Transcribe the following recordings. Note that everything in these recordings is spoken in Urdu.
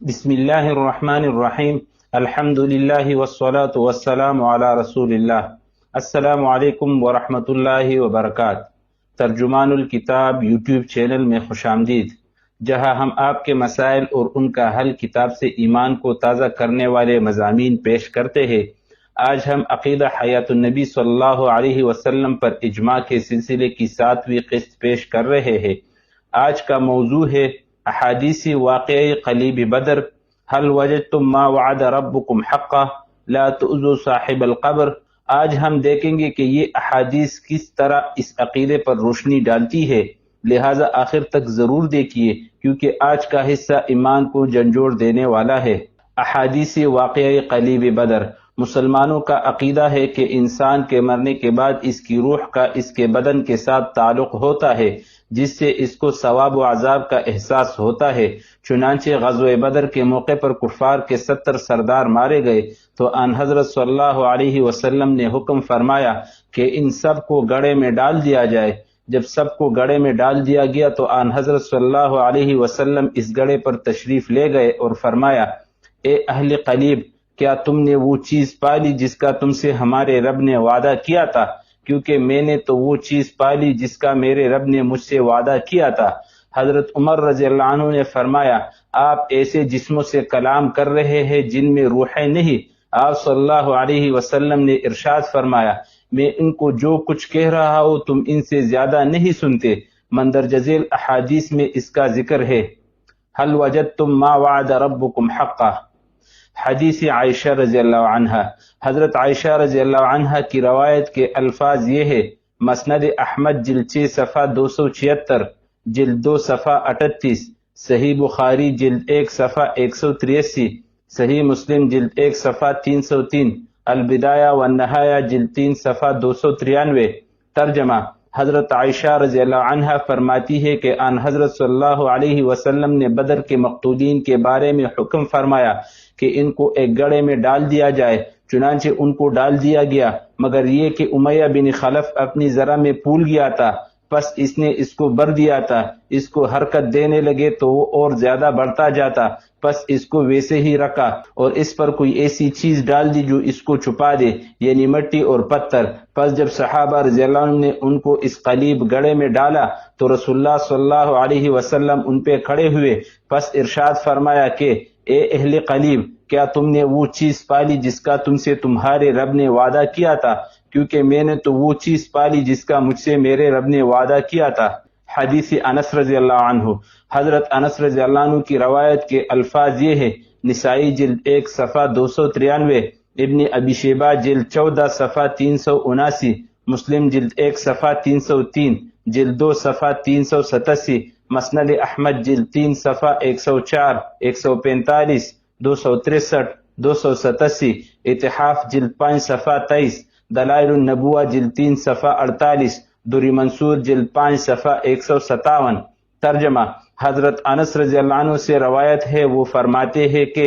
بسم اللہ الرحمن الرحیم، الحمد للہ والصلاة والسلام علی رسول اللہ۔ السلام علیکم ورحمۃ اللہ وبرکاتہ۔ ترجمان الکتاب یوٹیوب چینل میں خوش آمدید، جہاں ہم آپ کے مسائل اور ان کا حل کتاب سے ایمان کو تازہ کرنے والے مضامین پیش کرتے ہیں۔ آج ہم عقیدہ حیات النبی صلی اللہ علیہ وسلم پر اجماع کے سلسلے کی 7ویں قسط پیش کر رہے ہیں۔ آج کا موضوع ہے احادیث واقعی قلیب بدر، هل وجدتم ما وعد ربکم حقا لا تؤذوا صاحب القبر۔ آج ہم دیکھیں گے کہ یہ احادیث کس طرح اس عقیدے پر روشنی ڈالتی ہے، لہٰذا آخر تک ضرور دیکھیے کیونکہ آج کا حصہ ایمان کو جھنجھوڑ دینے والا ہے۔ احادیث واقعی قلیب بدر، مسلمانوں کا عقیدہ ہے کہ انسان کے مرنے کے بعد اس کی روح کا اس کے بدن کے ساتھ تعلق ہوتا ہے، جس سے اس کو ثواب و عذاب کا احساس ہوتا ہے۔ چنانچہ غزوہ بدر کے موقع پر کفار کے 70 سردار مارے گئے تو آن حضرت صلی اللہ علیہ وسلم نے حکم فرمایا کہ ان سب کو گڑھے میں ڈال دیا جائے۔ جب سب کو گڑھے میں ڈال دیا گیا تو آن حضرت صلی اللہ علیہ وسلم اس گڑھے پر تشریف لے گئے اور فرمایا، اے اہل قلیب، کیا تم نے وہ چیز پالی جس کا تم سے ہمارے رب نے وعدہ کیا تھا؟ کیونکہ میں نے تو وہ چیز پالی جس کا میرے رب نے مجھ سے وعدہ کیا تھا۔ حضرت عمر رضی اللہ عنہ نے فرمایا، آپ ایسے جسموں سے کلام کر رہے ہیں جن میں روحیں نہیں۔ آپ صلی اللہ علیہ وسلم نے ارشاد فرمایا، میں ان کو جو کچھ کہہ رہا ہوں تم ان سے زیادہ نہیں سنتے۔ مندرجہ ذیل احادیث میں اس کا ذکر ہے۔ هل وجدتم ما وعد ربکم حقا، حدیث عائشہ رضی اللہ عنہ۔ حضرت عائشہ رضی اللہ عنہ کی روایت کے الفاظ یہ ہے، مسند احمد جلد 6 صفحہ 276، جلد 2 صفحہ 38، صحیح بخاری جلد 1 صفحہ 183، صحیح مسلم جلد 1 صفحہ 303، البدایہ والنہایہ جلد 3 صفحہ 293۔ ترجمہ: حضرت عائشہ رضی اللہ عنہ فرماتی ہے کہ آن حضرت صلی اللہ علیہ وسلم نے بدر کے مقتولین کے بارے میں حکم فرمایا کہ ان کو ایک گڑھے میں ڈال دیا جائے۔ چنانچہ ان کو ڈال دیا گیا، مگر یہ کہ امیہ بن خلف اپنی ذرہ میں پھول گیا تھا، پس اس نے اس کو بر دیا تھا۔ اس کو حرکت دینے لگے تو وہ اور زیادہ بڑھتا جاتا، پس اس کو ویسے ہی رکھا اور اس پر کوئی ایسی چیز ڈال دی جو اس کو چھپا دے، یعنی مٹی اور پتھر۔ پس جب صحابہ رضی اللہ عنہ نے ان کو اس قلیب گڑھے میں ڈالا تو رسول اللہ صلی اللہ علیہ وسلم ان پہ کھڑے ہوئے، پس ارشاد فرمایا کہ اے اہل قلیب، کیا تم نے وہ چیز پالی جس کا تم سے تمہارے رب نے وعدہ کیا تھا؟ کیونکہ میں نے تو وہ چیز پالی جس کا مجھ سے میرے رب نے وعدہ کیا تھا۔ حدیث انس رضی اللہ عنہ، حضرت انس رضی اللہ عنہ کی روایت کے الفاظ یہ ہے، نسائی جلد 1 صفحہ 293، ابن ابی شیبہ جلد 14 صفحہ 379، مسلم جلد 1 صفحہ 303، جلد 2 صفحہ 387، مسند احمد جلد 3 صفحہ 104، 145، 263، 287، اتحاف جلد 5 صفحہ 23، دلائل النبوہ جلد 3 صفحہ 48، دری منصور جلد 5 صفحہ 157۔ ترجمہ: حضرت انس رضی اللہ عنہ سے روایت ہے، وہ فرماتے ہیں کہ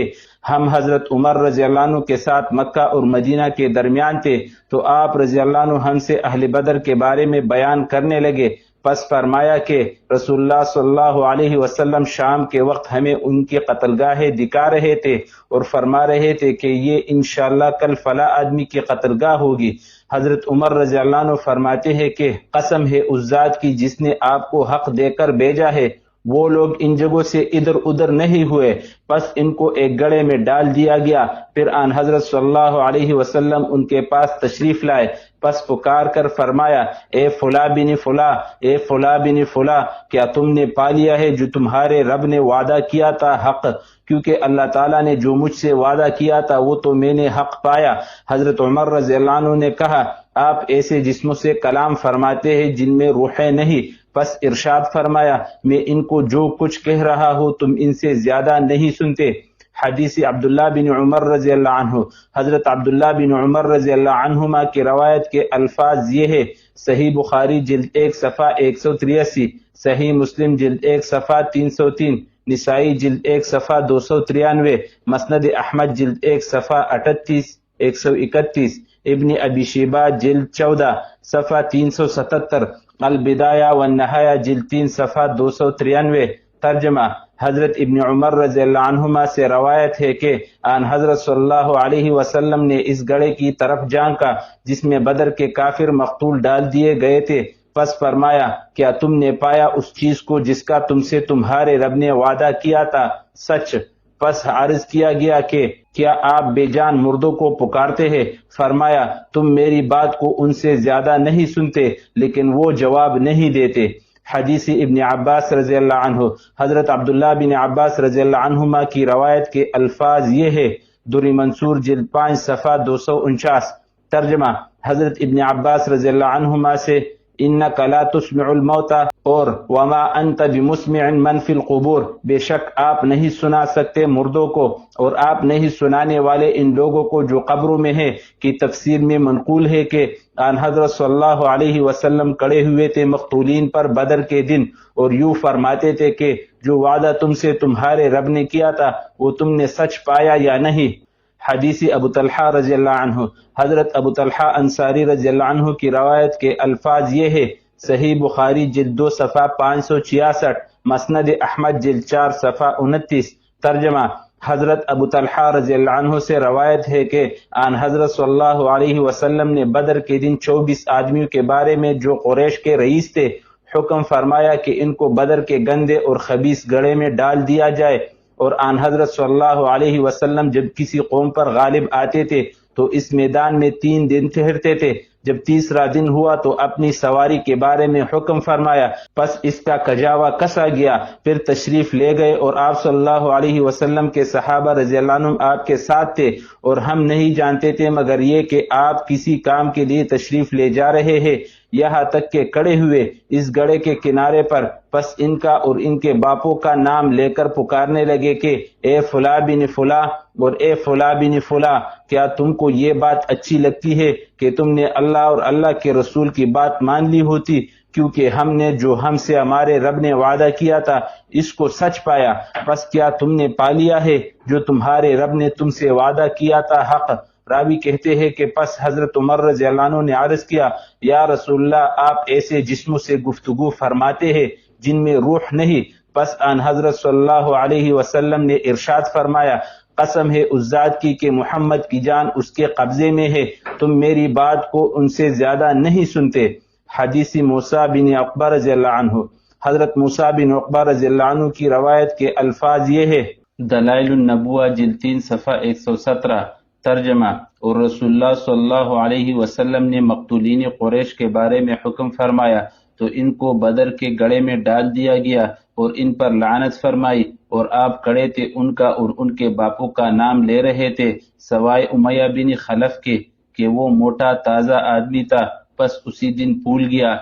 ہم حضرت عمر رضی اللہ عنہ کے ساتھ مکہ اور مدینہ کے درمیان تھے تو آپ رضی اللہ عنہ ہم سے اہل بدر کے بارے میں بیان کرنے لگے، پس فرمایا کہ رسول اللہ صلی اللہ علیہ وسلم شام کے وقت ہمیں ان کی قتل گاہیں دکھا رہے تھے اور فرما رہے تھے کہ یہ انشاءاللہ کل فلاں آدمی کی قتل گاہ ہوگی۔ حضرت عمر رضی اللہ عنہ فرماتے ہیں کہ قسم ہے اس ذات کی جس نے آپ کو حق دے کر بھیجا ہے، وہ لوگ ان جگہوں سے ادھر ادھر نہیں ہوئے۔ پس ان کو ایک گڑھے میں ڈال دیا گیا، پھر آن حضرت صلی اللہ علیہ وسلم ان کے پاس تشریف لائے، پس پکار کر فرمایا، اے فلاں بن فلاں، اے فلاں بن فلاں، کیا تم نے پا لیا ہے جو تمہارے رب نے وعدہ کیا تھا حق؟ کیونکہ اللہ تعالیٰ نے جو مجھ سے وعدہ کیا تھا وہ تو میں نے حق پایا۔ حضرت عمر رضی اللہ عنہ نے کہا، آپ ایسے جسموں سے کلام فرماتے ہیں جن میں روحیں نہیں۔ پس ارشاد فرمایا، میں ان کو جو کچھ کہہ رہا ہوں تم ان سے زیادہ نہیں سنتے۔ حدیث عبداللہ بن عمر رضی اللہ عنہ، حضرت عبداللہ بن عمر رضی اللہ عنہما کی روایت کے الفاظ یہ ہے، صحیح بخاری جلد 1 صفحہ 183، صحیح مسلم جلد 1 صفحہ 303، نسائی جلد 1 صفحہ 293، مسند احمد جلد 1 صفحہ 38، 131، ابن ابی شیبہ جلد 14 صفحہ 377، البدایہ والنہایہ جلد 3 صفحہ 293۔ ترجمہ: حضرت ابن عمر رضی اللہ عنہما سے روایت ہے کہ آن حضرت صلی اللہ علیہ وسلم نے اس گڑھے کی طرف جھانکا جس میں بدر کے کافر مقتول ڈال دیے گئے تھے، پس فرمایا کیا تم نے پایا اس چیز کو جس کا تم سے تمہارے رب نے وعدہ کیا تھا سچ؟ پس عرض کیا گیا کہ کیا آپ بے جان مردوں کو پکارتے ہیں؟ فرمایا تم میری بات کو ان سے زیادہ نہیں سنتے، لیکن وہ جواب نہیں دیتے۔ حدیث ابن عباس رضی اللہ عنہ، حضرت عبداللہ بن عباس رضی اللہ عنہما کی روایت کے الفاظ یہ ہے، در منصور جلد 5 صفحہ 249۔ ترجمہ: حضرت ابن عباس رضی اللہ عنہما سے انک لا تسمع الموتى اور وما انت بمسمع من فی القبور، بے شک آپ نہیں سنا سکتے مردوں کو اور آپ نہیں سنانے والے ان لوگوں کو جو قبروں میں ہیں، کی تفسیر میں منقول ہے کہ آن حضرت صلی اللہ علیہ وسلم کڑے ہوئے تھے مقتولین پر بدر کے دن اور یوں فرماتے تھے کہ جو وعدہ تم سے تمہارے رب نے کیا تھا وہ تم نے سچ پایا یا نہیں؟ حدیث ابو طلحہ رضی اللہ عنہ، حضرت ابو طلحہ انصاری رضی اللہ عنہ کی روایت کے الفاظ یہ ہے، صحیح بخاری جلد 2 صفحہ 566، مسند احمد جلد 4 صفحہ 29۔ ترجمہ: حضرت ابو طلحہ رضی اللہ عنہ سے روایت ہے کہ آن حضرت صلی اللہ علیہ وسلم نے بدر کے دن 24 آدمیوں کے بارے میں جو قریش کے رئیس تھے حکم فرمایا کہ ان کو بدر کے گندے اور خبیث گڑھے میں ڈال دیا جائے، اور آن حضرت صلی اللہ علیہ وسلم جب کسی قوم پر غالب آتے تھے تو اس میدان میں 3 دن ٹھہرتے تھے، جب تیسرا دن ہوا تو اپنی سواری کے بارے میں حکم فرمایا، پس اس کا کجاوا کسا گیا، پھر تشریف لے گئے اور آپ صلی اللہ علیہ وسلم کے صحابہ رضی اللہ عنہم آپ کے ساتھ تھے، اور ہم نہیں جانتے تھے مگر یہ کہ آپ کسی کام کے لیے تشریف لے جا رہے ہیں، یہاں تک کہ کھڑے ہوئے اس گڑھے کے کنارے پر، پس ان کا اور ان کے باپوں کا نام لے کر پکارنے لگے کہ اے فلاں بن فلاں اور اے فلاں بن فلاں، کیا تم کو یہ بات اچھی لگتی ہے کہ تم نے اللہ اور اللہ کے رسول کی بات مان لی ہوتی، کیونکہ ہم نے جو ہم سے ہمارے رب نے وعدہ کیا تھا اس کو سچ پایا، بس کیا تم نے پا لیا ہے جو تمہارے رب نے تم سے وعدہ کیا تھا حق؟ راوی کہتے ہیں کہ پس حضرت عمر رضی اللہ عنہ نے عرض کیا، یا رسول اللہ، آپ ایسے جسموں سے گفتگو فرماتے ہیں جن میں روح نہیں؟ پس آن حضرت صلی اللہ علیہ وسلم نے ارشاد فرمایا، قسم ہے اس ذات کی کہ محمد کی جان اس کے قبضے میں ہے، تم میری بات کو ان سے زیادہ نہیں سنتے۔ حدیث موسیٰ بن عقبہ رضی اللہ عنہ، حضرت موسیٰ بن عقبہ رضی اللہ عنہ کی روایت کے الفاظ یہ ہے، دلائل النبوہ جلد 3 صفحہ 117۔ ترجمہ: اور رسول اللہ صلی اللہ علیہ وسلم نے مقتولین قریش کے بارے میں حکم فرمایا تو ان کو بدر کے گڑھے میں ڈال دیا گیا اور ان پر لعنت فرمائی، اور آپ کھڑے تھے ان کا اور ان کے باپوں کا نام لے رہے تھے سوائے امیہ بن خلف کے کہ وہ موٹا تازہ آدمی تھا، پس اسی دن پھول گیا۔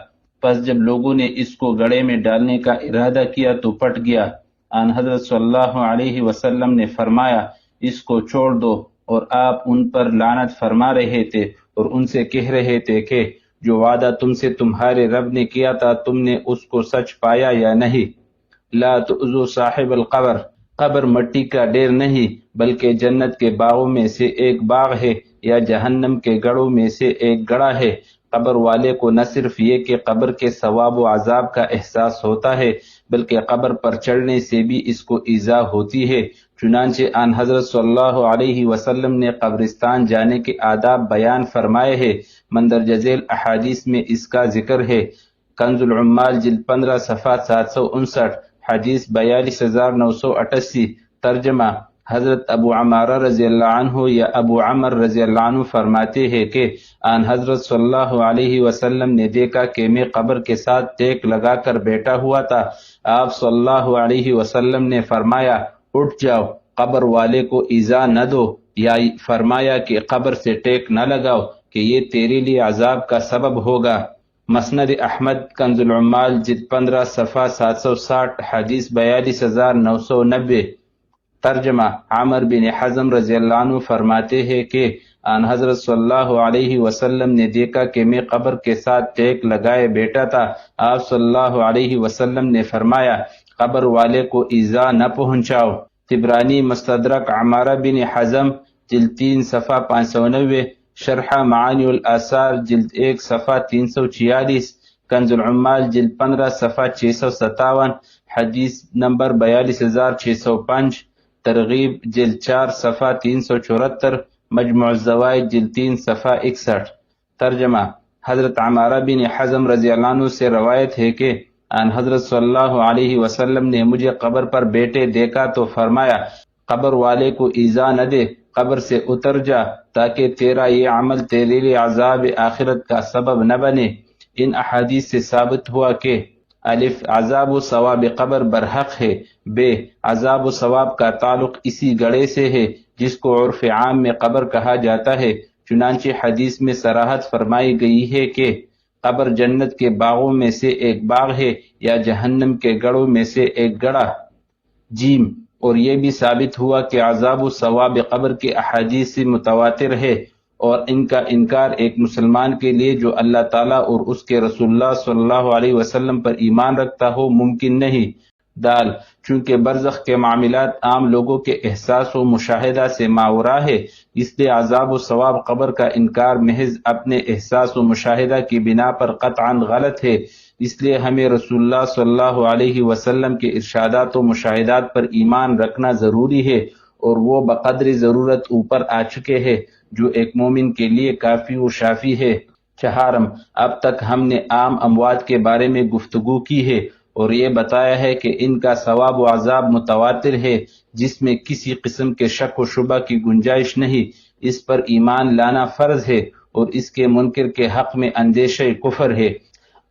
پس جب لوگوں نے اس کو گڑھے میں ڈالنے کا ارادہ کیا تو پٹ گیا۔ آن حضرت صلی اللہ علیہ وسلم نے فرمایا، اس کو چھوڑ دو، اور آپ ان پر لعنت فرما رہے تھے اور ان سے کہہ رہے تھے کہ جو وعدہ تم سے تمہارے رب نے کیا تھا تم نے اس کو سچ پایا یا نہیں؟ لا تؤذوا صاحب القبر، قبر مٹی کا ڈیر نہیں بلکہ جنت کے باغوں میں سے ایک باغ ہے یا جہنم کے گڑھوں میں سے ایک گڑھا ہے۔ قبر والے کو نہ صرف یہ کہ قبر کے ثواب و عذاب کا احساس ہوتا ہے بلکہ قبر پر چڑھنے سے بھی اس کو ایذا ہوتی ہے۔ چنانچہ آن حضرت صلی اللہ علیہ وسلم نے قبرستان جانے کے آداب بیان فرمائے ہیں، مندرجہ ذیل احادیث میں اس کا ذکر ہے۔ کنز العمال جلد 15 صفحہ 759، حدیث 42988۔ ترجمہ: حضرت ابو عمارہ رضی اللہ عنہ یا ابو عمر رضی اللہ عنہ فرماتے ہیں کہ آن حضرت صلی اللہ علیہ وسلم نے دیکھا کہ میں قبر کے ساتھ ٹیک لگا کر بیٹھا ہوا تھا۔ آپ صلی اللہ علیہ وسلم نے فرمایا، اٹھ جاؤ، قبر والے کو ایذا نہ دو، یا فرمایا کہ قبر سے ٹیک نہ لگاؤ کہ یہ تیرے لیے عذاب کا سبب ہوگا۔ مسند احمد کنز العمال جلد 15 صفحہ 760، حدیث 42990۔ ترجمہ: عامر بن حزم رضی اللہ عنہ فرماتے ہیں کہ آن حضرت صلی اللہ علیہ وسلم نے دیکھا کہ میں قبر کے ساتھ ٹیک لگائے بیٹھا تھا۔ آپ صلی اللہ علیہ وسلم نے فرمایا، قبر والے کو ایذا نہ پہنچاؤ۔ طبرانی مستدرک عمارہ بن حزم جلد 3 صفحہ 590، شرح معانی الآثار جلد 1 صفحہ 346، کنز العمال جلد 15 صفحہ 657، حدیث نمبر 42605، ترغیب جلد 4 صفحہ 374، مجموع الزوائد جلد 3 صفحہ 61۔ ترجمہ: حضرت عمارہ بن حزم رضی اللہ عنہ سے روایت ہے کہ ان حضرت صلی اللہ علیہ وسلم نے مجھے قبر پر بیٹھے دیکھا تو فرمایا، قبر والے کو ایذا نہ دے، قبر سے اتر جا تاکہ تیرا یہ عمل تیرے لیے عذاب آخرت کا سبب نہ بنے۔ ان احادیث سے ثابت ہوا کہ الف عذاب و ثواب قبر برحق ہے، بے عذاب و ثواب کا تعلق اسی گڑھے سے ہے جس کو عرف عام میں قبر کہا جاتا ہے۔ چنانچہ حدیث میں صراحت فرمائی گئی ہے کہ قبر جنت کے باغوں میں سے ایک باغ ہے یا جہنم کے گڑھوں میں سے ایک گڑھا۔ جیم، اور یہ بھی ثابت ہوا کہ عذاب و ثواب قبر کے احادیث سے متواتر ہے اور ان کا انکار ایک مسلمان کے لیے جو اللہ تعالیٰ اور اس کے رسول اللہ صلی اللہ علیہ وسلم پر ایمان رکھتا ہو ممکن نہیں۔ دال، چونکہ برزخ کے معاملات عام لوگوں کے احساس و مشاہدہ سے ماورا ہے، اس لیے عذاب و ثواب قبر کا انکار محض اپنے احساس و مشاہدہ کی بنا پر قطعاً غلط ہے۔ اس لیے ہمیں رسول اللہ صلی اللہ علیہ وسلم کے ارشادات و مشاہدات پر ایمان رکھنا ضروری ہے، اور وہ بقدر ضرورت اوپر آ چکے ہیں جو ایک مومن کے لیے کافی و شافی ہے۔ چہارم، اب تک ہم نے عام اموات کے بارے میں گفتگو کی ہے اور یہ بتایا ہے کہ ان کا ثواب و عذاب متواتر ہے جس میں کسی قسم کے شک و شبہ کی گنجائش نہیں۔ اس پر ایمان لانا فرض ہے اور اس کے منکر کے حق میں اندیشہ کفر ہے۔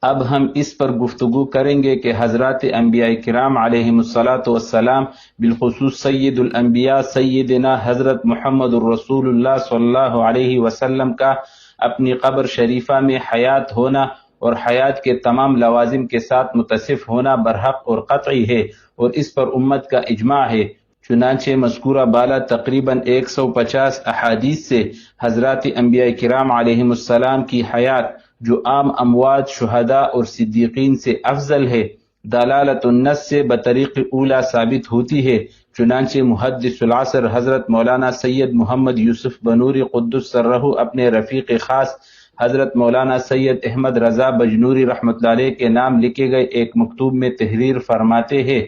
اب ہم اس پر گفتگو کریں گے کہ حضرات انبیاء کرام علیہم الصلاۃ والسلام، بالخصوص سید الانبیاء سیدنا حضرت محمد الرسول اللہ صلی اللہ علیہ وسلم کا اپنی قبر شریفہ میں حیات ہونا اور حیات کے تمام لوازم کے ساتھ متصف ہونا برحق اور قطعی ہے، اور اس پر امت کا اجماع ہے۔ چنانچہ مذکورہ بالا تقریباً 150 احادیث سے حضرات انبیاء کرام علیہم السلام کی حیات جو عام اموات، شہداء اور صدیقین سے افضل ہے، دلالت النص سے بطریق اولا ثابت ہوتی ہے۔ چنانچہ محدث العصر حضرت مولانا سید محمد یوسف بنوری قدس سرہ اپنے رفیق خاص حضرت مولانا سید احمد رضا بجنوری رحمۃ اللہ علیہ کے نام لکھے گئے ایک مکتوب میں تحریر فرماتے ہیں۔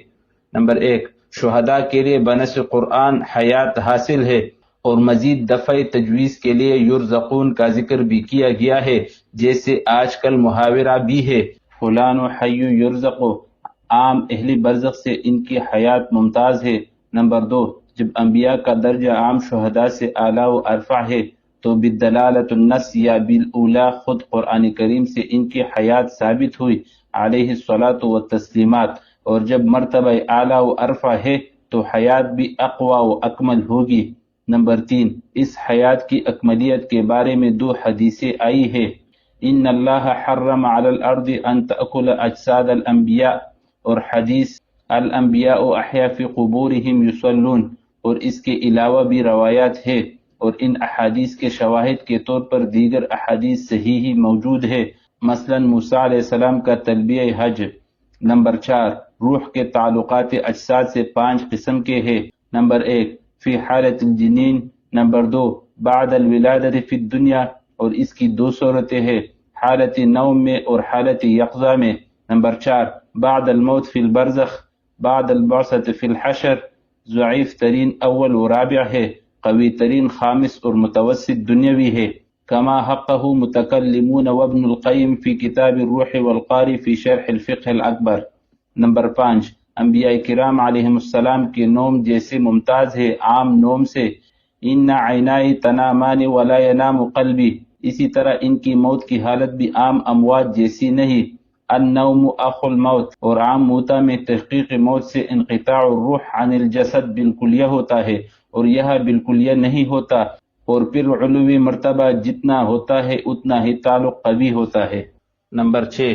نمبر 1، شہداء کے لیے بنص قرآن حیات حاصل ہے، اور مزید دفع تجویز کے لیے یرزقون کا ذکر بھی کیا گیا ہے، جیسے آج کل محاورہ بھی ہے، فلان حی یرزق، عام اہل برزخ سے ان کی حیات ممتاز ہے۔ نمبر 2، جب انبیاء کا درجہ عام شہداء سے اعلیٰ و ارفع ہے تو بدلالت النص یا بالاولا خود قرآن کریم سے ان کی حیات ثابت ہوئی علیہ الصلاۃ والتسلیمات، اور جب مرتبہ اعلیٰ و ارفع ہے تو حیات بھی اقوی و اکمل ہوگی۔ نمبر 3، اس حیات کی اکملیت کے بارے میں 2 حدیثیں آئی ہے، ان اللہ حرم علی الارض ان تأکل اجساد الانبیاء، اور حدیث الانبیاء احیا فی قبورہم یصلون، اور اس کے علاوہ بھی روایات ہے، اور ان احادیث کے شواہد کے طور پر دیگر احادیث صحیح موجود ہے، مثلا موسیٰ علیہ السلام کا تلبیہ حج۔ نمبر 4، روح کے تعلقات اجساد سے 5 قسم کے ہیں۔ نمبر 1، فی حالت الجنین۔ نمبر 2، بعد الولادت فی الدنیا، اور اس کی 2 صورتیں ہیں، حالت نوم میں اور حالت یقظہ میں۔ نمبر 4، بعد الموت فی البرزخ، بعد البعثۃ فی الحشر۔ ضعیف ترین اول و رابع ہے، قوی ترین خامس اور متوسط دنیاوی ہے، کما حقہ متکلمون وابن القیم فی کتاب الروح والقاری فی شرح الفقہ الاکبر۔ نمبر 5، انبیاء کرام علیہم السلام کے نوم جیسے ممتاز ہے عام نوم سے، ان عینائی تنامان ولا ینام قلبی، اسی طرح ان کی موت کی حالت بھی عام اموات جیسی نہیں، النوم اخو الموت، اور عام موتا میں تحقیق موت سے انقطاع الروح عن الجسد بالکلیہ ہوتا ہے، اور یہ بالکلیہ نہیں ہوتا، اور پھر علوی مرتبہ جتنا ہوتا ہے اتنا ہی تعلق قوی ہوتا ہے۔ نمبر 6،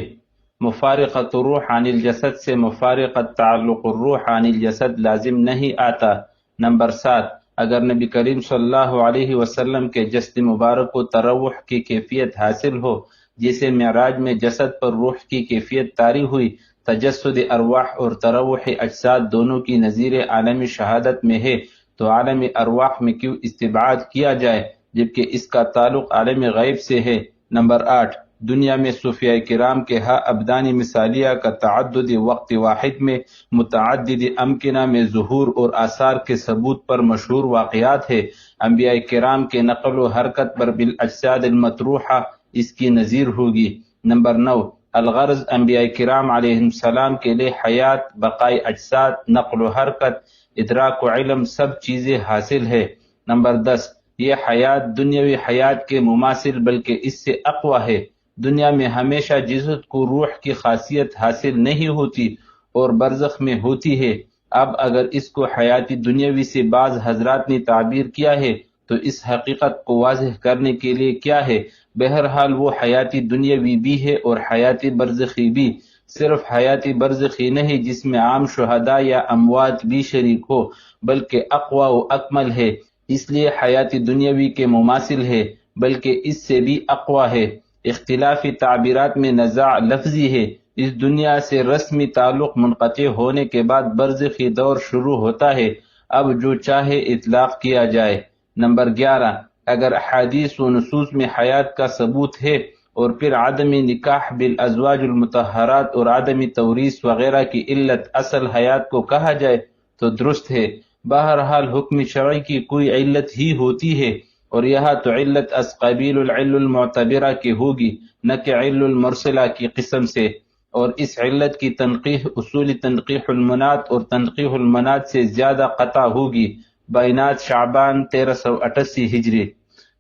مفارقت الروح عن الجسد سے مفارقت تعلق الروح عن الجسد لازم نہیں آتا۔ نمبر 7، اگر نبی کریم صلی اللہ علیہ وسلم کے جسد مبارک کو تروح کی کیفیت حاصل ہو، جیسے معراج میں جسد پر روح کی کیفیت طاری ہوئی، تجسد ارواح اور تروح اجساد دونوں کی نظیر عالم شہادت میں ہے، تو عالم ارواح میں کیوں استبعاد کیا جائے جبکہ اس کا تعلق عالم غیب سے ہے۔ نمبر 8، دنیا میں صوفیاء کرام کے ہاں ابدانی مثالیہ کا تعدد وقت واحد میں متعدد امکنہ میں ظہور اور آثار کے ثبوت پر مشہور واقعات ہے۔ انبیاء کرام کے نقل و حرکت پر بالاجساد المطروحہ اس کی نظیر ہوگی۔ نمبر 9، الغرض انبیاء کرام علیہ السلام کے لیے حیات، بقائے اجساد، نقل و حرکت، ادراک و علم سب چیزیں حاصل ہے۔ نمبر 10، یہ حیات دنیاوی حیات کے مماثل بلکہ اس سے اقوی ہے۔ دنیا میں ہمیشہ جسد کو روح کی خاصیت حاصل نہیں ہوتی اور برزخ میں ہوتی ہے۔ اب اگر اس کو حیاتی دنیاوی سے بعض حضرات نے تعبیر کیا ہے تو اس حقیقت کو واضح کرنے کے لیے کیا ہے؟ بہرحال وہ حیاتی دنیاوی بھی ہے اور حیاتی برزخی بھی، صرف حیاتی برزخی نہیں جس میں عام شہداء یا اموات بھی شریک ہو، بلکہ اقوی و اکمل ہے، اس لیے حیاتی دنیاوی کے مماثل ہے، بلکہ اس سے بھی اقوی ہے۔ اختلافی تعبیرات میں نزاع لفظی ہے۔ اس دنیا سے رسمی تعلق منقطع ہونے کے بعد برزخی دور شروع ہوتا ہے، اب جو چاہے اطلاق کیا جائے۔ نمبر 11، اگر احادیث و نصوص میں حیات کا ثبوت ہے اور پھر عدم نکاح بالازواج المطہرات اور عدم توریث وغیرہ کی علت اصل حیات کو کہا جائے تو درست ہے۔ بہرحال حکم شرعی کی کوئی علت ہی ہوتی ہے، اور یہاں تو علت از قبیل العل المعتبرہ کی ہوگی، نہ کہ عل المرسلہ کی قسم سے، اور اس علت کی تنقیح اصول تنقیح المنات اور تنقیح المنات سے زیادہ قطع ہوگی۔ بینات شعبان 1388 ہجری۔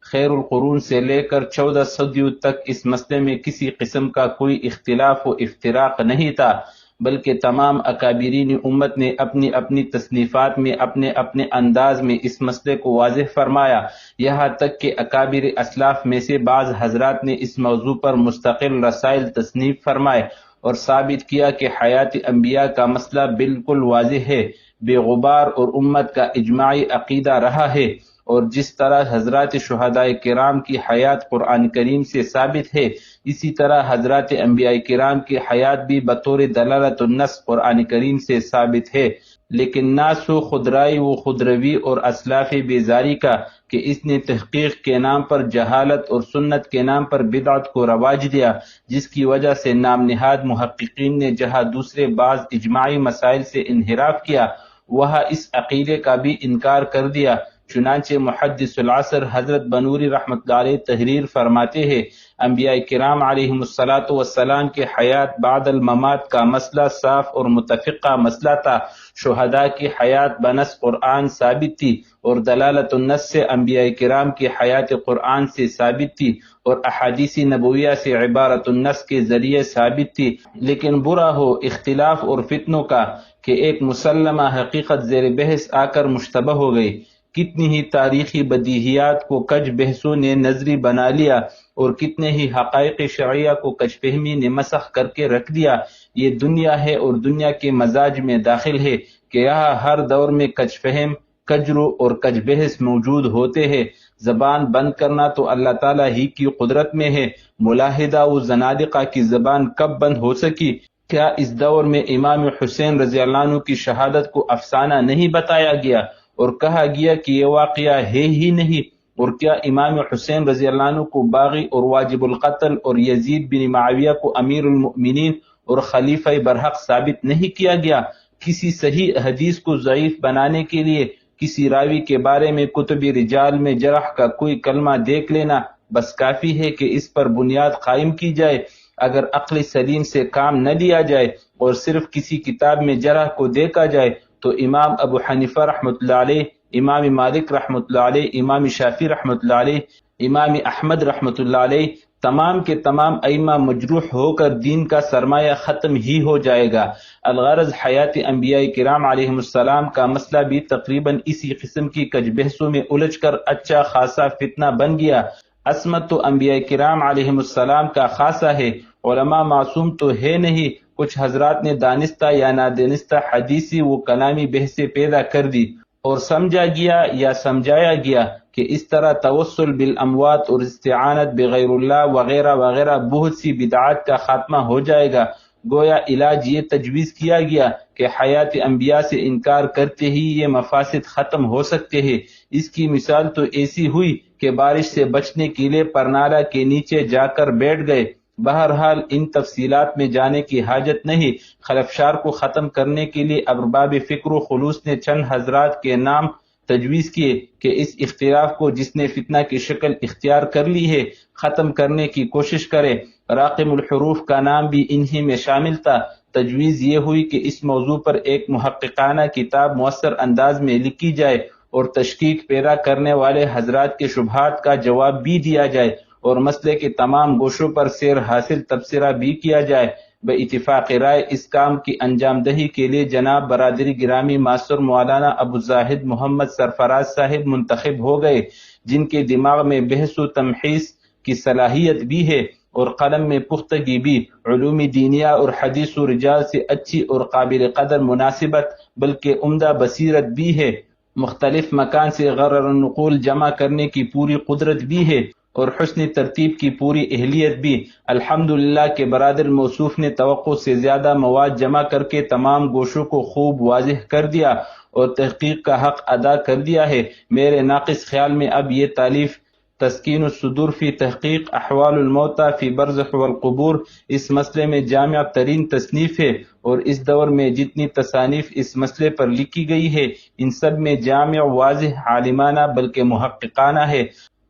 خیر القرون سے لے کر 14 صدیوں تک اس مسئلے میں کسی قسم کا کوئی اختلاف و افتراق نہیں تھا، بلکہ تمام اکابرین امت نے اپنی اپنی تصنیفات میں اپنے اپنے انداز میں اس مسئلے کو واضح فرمایا، یہاں تک کہ اکابر اسلاف میں سے بعض حضرات نے اس موضوع پر مستقل رسائل تصنیف فرمائے اور ثابت کیا کہ حیات انبیاء کا مسئلہ بالکل واضح ہے، بے غبار اور امت کا اجماعی عقیدہ رہا ہے، اور جس طرح حضرات شہداء کرام کی حیات قرآن کریم سے ثابت ہے، اسی طرح حضرات انبیاء کرام کی حیات بھی بطور دلالت النص قرآن کریم سے ثابت ہے، لیکن ناس و خودرائی و خودروی اور اسلاف بیزاری کا کہ اس نے تحقیق کے نام پر جہالت اور سنت کے نام پر بدعت کو رواج دیا، جس کی وجہ سے نام نہاد محققین نے جہاں دوسرے بعض اجماعی مسائل سے انحراف کیا، وہاں اس عقیدے کا بھی انکار کر دیا۔ چنانچہ محدث العصر حضرت بنوری رحمۃ اللہ علیہ تحریر فرماتے ہیں، انبیاء کرام علیہم السلام کے حیات بعد الممات کا مسئلہ صاف اور متفقہ مسئلہ تھا۔ شہداء کی حیات بنص قرآن ثابت تھی اور دلالت النص سے انبیاء کرام کی حیات قرآن سے ثابت تھی اور احادیث نبویہ سے عبارت النص کے ذریعے ثابت تھی، لیکن برا ہو اختلاف اور فتنوں کا کہ ایک مسلمہ حقیقت زیر بحث آ کر مشتبہ ہو گئی۔ کتنی ہی تاریخی بدیہیات کو کج بحثوں نے نظری بنا لیا اور کتنے ہی حقائق شرعیہ کو کج فہمی نے مسخ کر کے رکھ دیا۔ یہ دنیا ہے اور دنیا کے مزاج میں داخل ہے کہ یہاں ہر دور میں کج فہم، کجرو اور کج بحث موجود ہوتے ہیں۔ زبان بند کرنا تو اللہ تعالیٰ ہی کی قدرت میں ہے۔ ملاحدہ و زنادقہ کی زبان کب بند ہو سکی؟ کیا اس دور میں امام حسین رضی اللہ عنہ کی شہادت کو افسانہ نہیں بتایا گیا اور کہا گیا کہ یہ واقعہ ہے ہی نہیں؟ اور کیا امام حسین رضی اللہ عنہ کو باغی اور واجب القتل اور یزید بن معاویہ کو امیر المؤمنین اور خلیفہ برحق ثابت نہیں کیا گیا؟ کسی صحیح حدیث کو ضعیف بنانے کے لیے کسی راوی کے بارے میں کتب رجال میں جرح کا کوئی کلمہ دیکھ لینا بس کافی ہے کہ اس پر بنیاد قائم کی جائے۔ اگر عقل سلیم سے کام نہ لیا جائے اور صرف کسی کتاب میں جرح کو دیکھا جائے تو امام ابو حنیفہ رحمۃ اللہ علیہ، امام مالک رحمۃ اللہ علیہ، امام شافعی رحمۃ اللہ علیہ، امام احمد رحمۃ اللہ علیہ، تمام کے تمام ائمہ مجروح ہو کر دین کا سرمایہ ختم ہی ہو جائے گا۔ الغرض حیات انبیاء کرام علیہم السلام کا مسئلہ بھی تقریباً اسی قسم کی کج بحثوں میں الجھ کر اچھا خاصا فتنہ بن گیا۔ عصمت تو انبیاء کرام علیہم السلام کا خاصہ ہے، علماء معصوم تو ہے نہیں۔ کچھ حضرات نے دانستہ یا نادانستہ حدیثی و کلامی بحثیں پیدا کر دی اور سمجھا گیا یا سمجھایا گیا کہ اس طرح توسل بالاموات اور استعانت بغیر اللہ وغیرہ وغیرہ بہت سی بدعات کا خاتمہ ہو جائے گا۔ گویا علاج یہ تجویز کیا گیا کہ حیات انبیاء سے انکار کرتے ہی یہ مفاسد ختم ہو سکتے ہیں۔ اس کی مثال تو ایسی ہوئی کہ بارش سے بچنے کے لیے پرنالہ کے نیچے جا کر بیٹھ گئے، بہرحال ان تفصیلات میں جانے کی حاجت نہیں۔ خلفشار کو ختم کرنے کے لیے ارباب فکر و خلوص نے چند حضرات کے نام تجویز کیے کہ اس اختلاف کو جس نے فتنہ کی شکل اختیار کر لی ہے ختم کرنے کی کوشش کرے۔ راقم الحروف کا نام بھی انہی میں شامل تھا۔ تجویز یہ ہوئی کہ اس موضوع پر ایک محققانہ کتاب مؤثر انداز میں لکھی جائے اور تشکیک پیدا کرنے والے حضرات کے شبہات کا جواب بھی دیا جائے اور مسئلے کے تمام گوشوں پر سیر حاصل تبصرہ بھی کیا جائے۔ بے اتفاق رائے اس کام کی انجام دہی کے لیے جناب برادری گرامی معصر مولانا ابو زاہد محمد سرفراز صاحب منتخب ہو گئے، جن کے دماغ میں بحث و تمحیص کی صلاحیت بھی ہے اور قلم میں پختگی بھی، علوم دینیہ اور حدیث و رجال سے اچھی اور قابل قدر مناسبت بلکہ عمدہ بصیرت بھی ہے، مختلف مکان سے غرر النقول جمع کرنے کی پوری قدرت بھی ہے اور حسن ترتیب کی پوری اہلیت بھی۔ الحمدللہ کہ برادر موصوف نے توقع سے زیادہ مواد جمع کر کے تمام گوشوں کو خوب واضح کر دیا اور تحقیق کا حق ادا کر دیا ہے۔ میرے ناقص خیال میں اب یہ تالیف تسکین الصدور فی تحقیق احوال الموتى فی برزخ والقبور اس مسئلے میں جامع ترین تصنیف ہے، اور اس دور میں جتنی تصانیف اس مسئلے پر لکھی گئی ہے ان سب میں جامع، واضح، عالمانہ بلکہ محققانہ ہے۔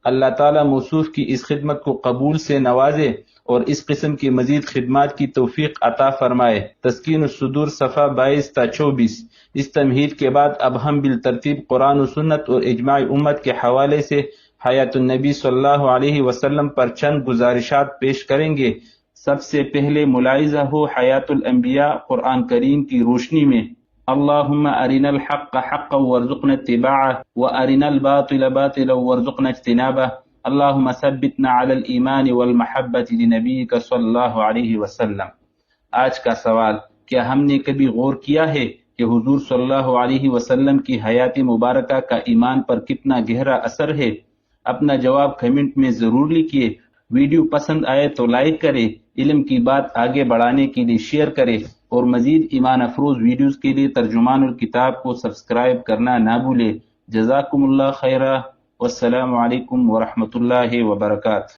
اللہ تعالیٰ موصوف کی اس خدمت کو قبول سے نوازے اور اس قسم کی مزید خدمات کی توفیق عطا فرمائے۔ تسکین الصدور صفحہ 22 تا 24۔ اس تمہید کے بعد اب ہم بالترتیب قرآن و سنت اور اجماع امت کے حوالے سے حیات النبی صلی اللہ علیہ وسلم پر چند گزارشات پیش کریں گے۔ سب سے پہلے ملاحظہ ہو حیات الانبیاء قرآن کریم کی روشنی میں۔ اللہم ارنا الحق حقا وارزقنا اتباعہ وارنا الباطل باطلا وارزقنا اجتنابہ۔ اللہم ثبتنا علی الایمان والمحبت لنبیک صلی اللہ علیہ وسلم۔ آج کا سوال، کیا ہم نے کبھی غور کیا ہے کہ حضور صلی اللہ علیہ وسلم کی حیات مبارکہ کا ایمان پر کتنا گہرا اثر ہے؟ اپنا جواب کمنٹ میں ضرور لکھیے۔ ویڈیو پسند آئے تو لائک کریں، علم کی بات آگے بڑھانے کے لیے شیئر کریں اور مزید ایمان افروز ویڈیوز کے لیے ترجمان الکتاب کو سبسکرائب کرنا نہ بھولیں۔ جزاکم اللہ خیرہ، والسلام علیکم ورحمۃ اللہ وبرکاتہ۔